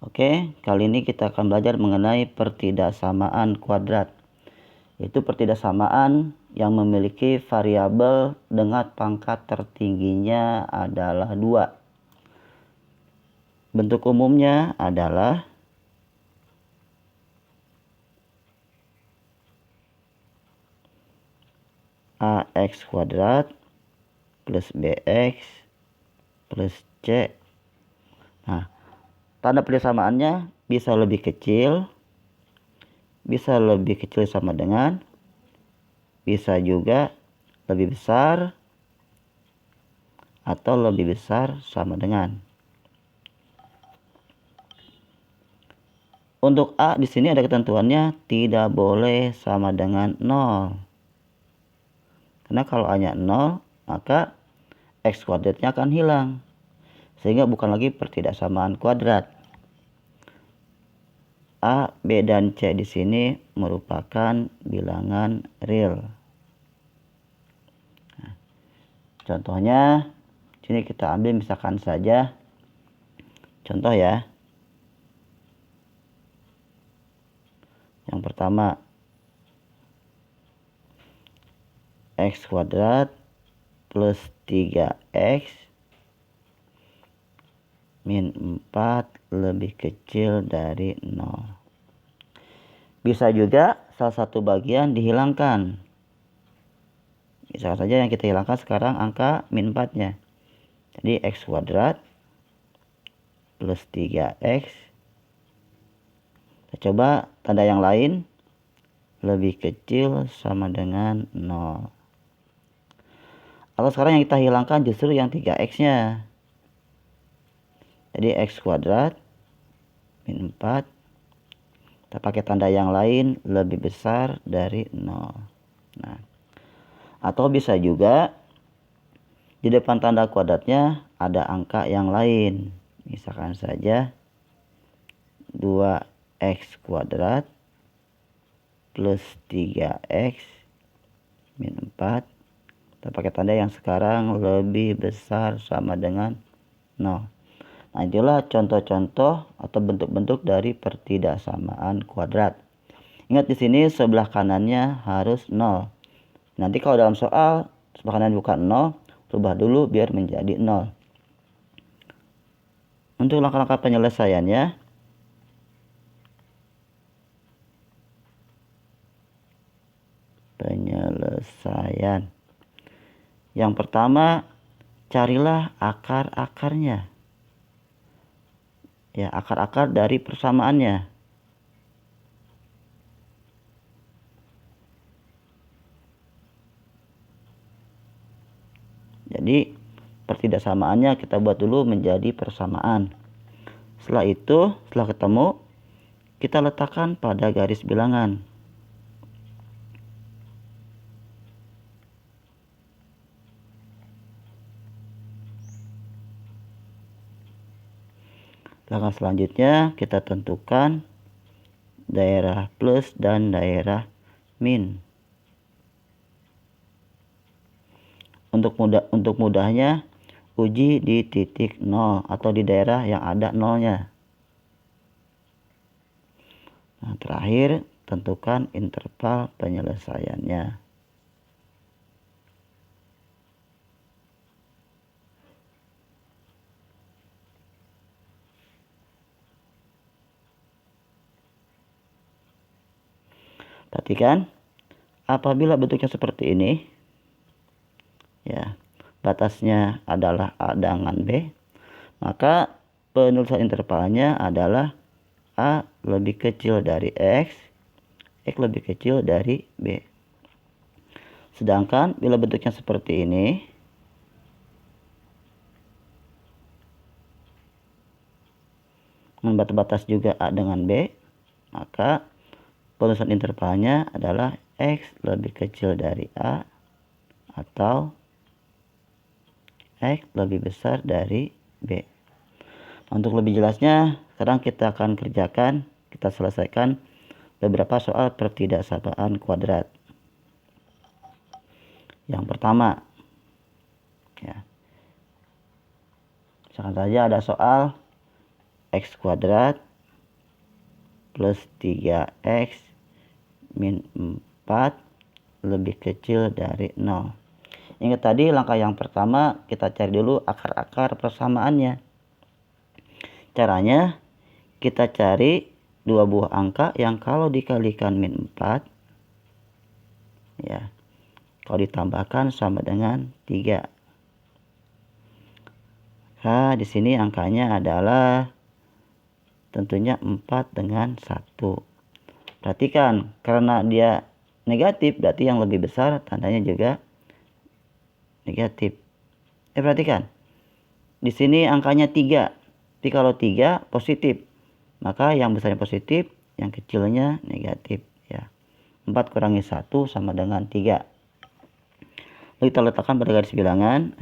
Oke, kali ini kita akan belajar mengenai pertidaksamaan kuadrat. Yaitu pertidaksamaan yang memiliki variabel dengan pangkat tertingginya adalah 2. Bentuk umumnya adalah ax kuadrat plus bx plus c. Nah, tanda pertidaksamannya bisa lebih kecil, bisa lebih kecil sama dengan, bisa juga lebih besar, atau lebih besar sama dengan. Untuk A di sini ada ketentuannya tidak boleh sama dengan 0. Karena kalau A-nya 0, maka x kuadratnya akan hilang. Sehingga bukan lagi pertidaksamaan kuadrat. A, B, dan C di sini merupakan bilangan real. Nah, contohnya, sini kita ambil misalkan saja contoh ya. Yang pertama, x kuadrat plus 3x min 4 lebih kecil dari 0. Bisa juga salah satu bagian dihilangkan. Misalkan saja yang kita hilangkan sekarang angka min 4-nya. Jadi x kuadrat plus 3x. Kita coba tanda yang lain. Lebih kecil sama dengan 0. Atau sekarang yang kita hilangkan justru yang 3x-nya. Jadi x kuadrat min 4. Kita pakai tanda yang lain lebih besar dari 0. Nah, atau bisa juga di depan tanda kuadratnya ada angka yang lain. Misalkan saja 2x kuadrat plus 3x min 4. Kita pakai tanda yang sekarang lebih besar sama dengan 0. Nah, itulah contoh-contoh atau bentuk-bentuk dari pertidaksamaan kuadrat. Ingat di sini sebelah kanannya harus 0. Nanti kalau dalam soal sebelah kanan bukan 0, rubah dulu biar menjadi 0. Untuk langkah-langkah penyelesaiannya, yang pertama, carilah akar-akarnya. Ya, akar-akar dari persamaannya. Jadi, pertidaksamaannya kita buat dulu menjadi persamaan. Setelah itu, setelah ketemu, kita letakkan pada garis bilangan. Langkah selanjutnya kita tentukan daerah plus dan daerah min. Untuk mudahnya uji di titik 0 atau di daerah yang ada 0-nya. Nah, terakhir tentukan interval penyelesaiannya. Perhatikan, apabila bentuknya seperti ini, ya, batasnya adalah A dengan B, maka penulisan intervalnya adalah A lebih kecil dari X lebih kecil dari B. Sedangkan bila bentuknya seperti ini, batas juga A dengan B, maka penulisan intervalnya adalah X lebih kecil dari A atau X lebih besar dari B. Untuk lebih jelasnya, sekarang kita akan kita selesaikan beberapa soal pertidaksamaan kuadrat. Yang pertama, ya, misalkan saja ada soal X kuadrat plus 3X min 4 lebih kecil dari 0. Ingat tadi langkah yang pertama kita cari dulu akar-akar persamaannya. Caranya kita cari dua buah angka yang kalau dikalikan min 4 ya, kalau ditambahkan sama dengan 3. Nah, di sini angkanya adalah tentunya 4 dengan 1. Perhatikan, karena dia negatif berarti yang lebih besar tandanya juga negatif. Perhatikan. Di sini angkanya 3. Jadi kalau 3 positif, maka yang besarnya positif, yang kecilnya negatif ya. 4 kurangi 1 sama dengan 3. Lalu kita letakkan pada garis bilangan,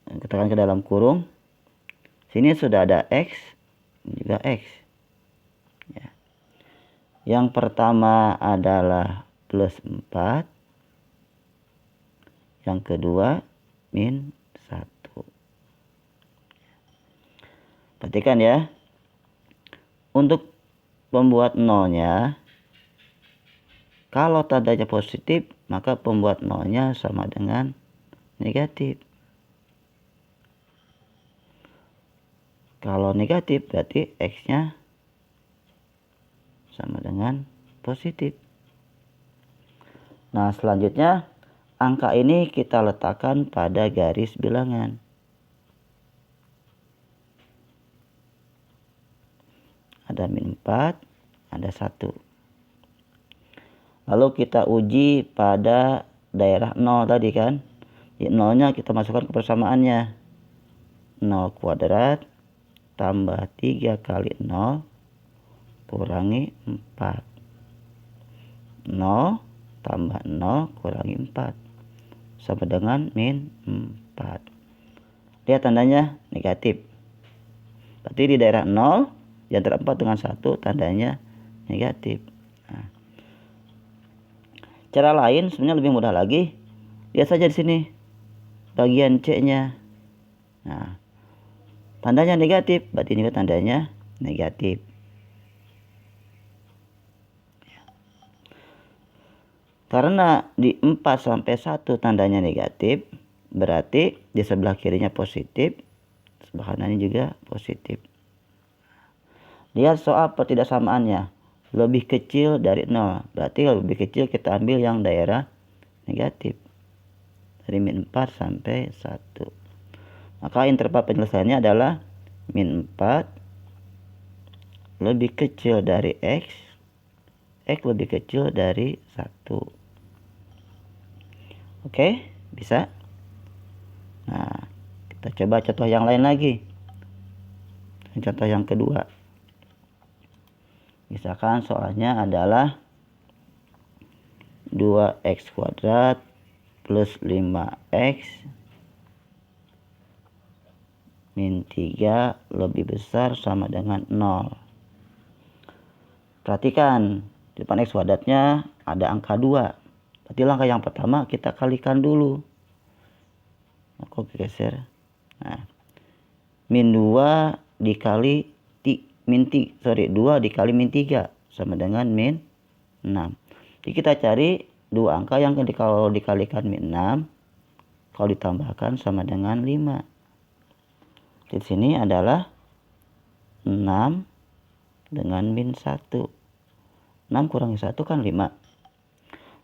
Katakan ke dalam kurung. Sini sudah ada X juga X ya. Yang pertama adalah plus 4, yang kedua min 1. Perhatikan ya, untuk pembuat nolnya, kalau tandanya positif maka pembuat nolnya sama dengan negatif. Kalau negatif berarti X-nya sama dengan positif. Nah, selanjutnya angka ini kita letakkan pada garis bilangan. Ada min 4, ada 1. Lalu kita uji pada daerah 0 tadi kan. Di 0-nya kita masukkan ke persamaannya. 0 kuadrat tambah 3 kali 0 kurangi 4. 0 tambah 0 kurangi 4 sama dengan min 4. Lihat tandanya negatif. Berarti di daerah 0 di antara 4 dengan 1 tandanya negatif. Nah, cara lain sebenarnya lebih mudah lagi. Lihat saja di sini bagian C-nya. Nah, tandanya negatif, berarti ini tandanya negatif. Karena di 4 sampai 1 tandanya negatif, berarti di sebelah kirinya positif, sebelah kanannya juga positif. Lihat soal pertidaksamaannya, lebih kecil dari 0, berarti lebih kecil kita ambil yang daerah negatif. Dari min 4 sampai 1. Maka interval penyelesaiannya adalah min 4 lebih kecil dari X, X lebih kecil dari 1. Oke, bisa. Nah, kita coba contoh yang lain lagi. Contoh yang kedua. Misalkan soalnya adalah 2X kuadrat plus 5X min 3 lebih besar sama dengan 0. Perhatikan, di depan X kuadratnya ada angka 2. Berarti langkah yang pertama kita kalikan dulu. Aku geser. Nah, min 2 dikali 2 dikali min 3 sama dengan min 6. Jadi kita cari dua angka yang kalau dikalikan min 6, kalau ditambahkan sama dengan 5. Di sini adalah 6 dengan min 1. 6 kurangi 1 kan 5.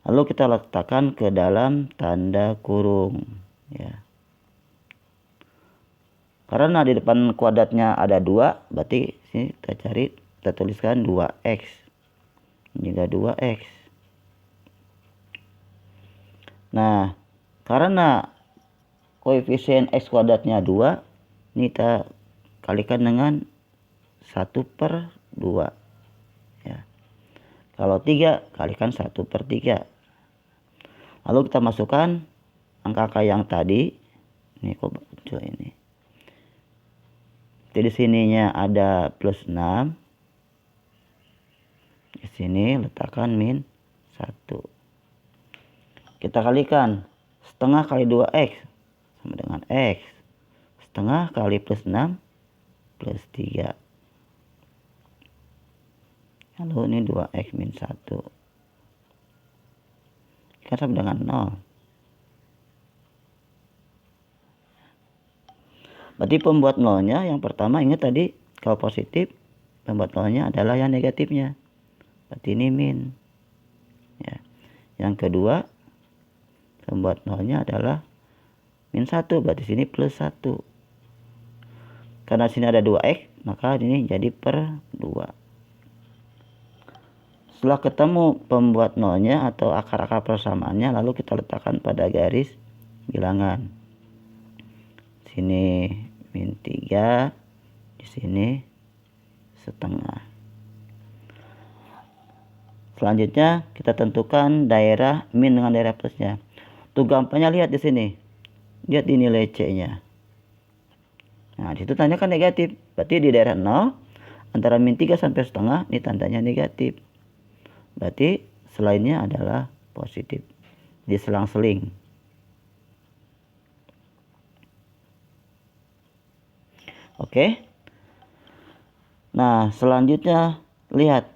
Lalu kita letakkan ke dalam tanda kurung ya. Karena di depan kuadratnya ada 2, berarti sini kita tuliskan 2X. Juga 2X. Nah, karena koefisien X kuadratnya 2, ini kita kalikan dengan 1/2 ya. Kalau 3 kalikan 1/3. Lalu kita masukkan angka-angka yang tadi. Ini kok muncul ini. Jadi sininya ada plus 6. Di sini letakkan min 1. Kita kalikan setengah kali 2X sama dengan X. Setengah kali plus 6 plus 3. Lalu ini 2x min 1. Kan sama dengan 0. Berarti pembuat nolnya yang pertama, ingat tadi kalau positif pembuat nolnya adalah yang negatifnya. Berarti ini min. Ya. Yang kedua pembuat nolnya adalah min 1. Berarti sini plus 1. Karena sini ada 2x, maka ini jadi per 2. Setelah ketemu pembuat nolnya atau akar-akar persamaannya, lalu kita letakkan pada garis bilangan. Sini min 3, di sini setengah. Selanjutnya kita tentukan daerah min dengan daerah plusnya. Tuh gampangnya lihat di sini. Lihat di nilai C-nya. Nah, di situ tandanya kan negatif. Berarti di daerah 0 antara min 3 sampai setengah ini tandanya negatif. Berarti selainnya adalah positif. Diselang-seling. Oke. Nah, selanjutnya lihat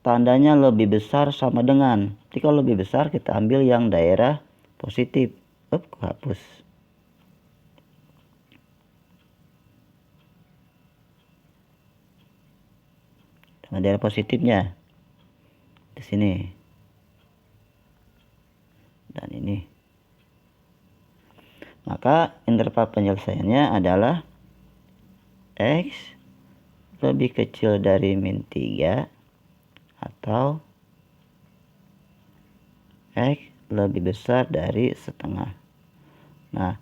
tandanya lebih besar sama dengan. Jadi kalau lebih besar kita ambil yang daerah positif. Hapus. Dengan daerah positifnya di sini. Dan ini. Maka interval penyelesaiannya adalah X lebih kecil dari min 3 atau X lebih besar dari setengah. Nah,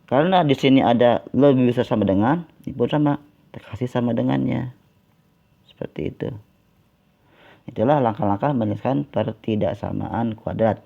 karena di sini ada lebih besar sama dengan, ini pun sama, kasih sama dengannya. Seperti itu. Itulah langkah-langkah menyelesaikan pertidaksamaan kuadrat.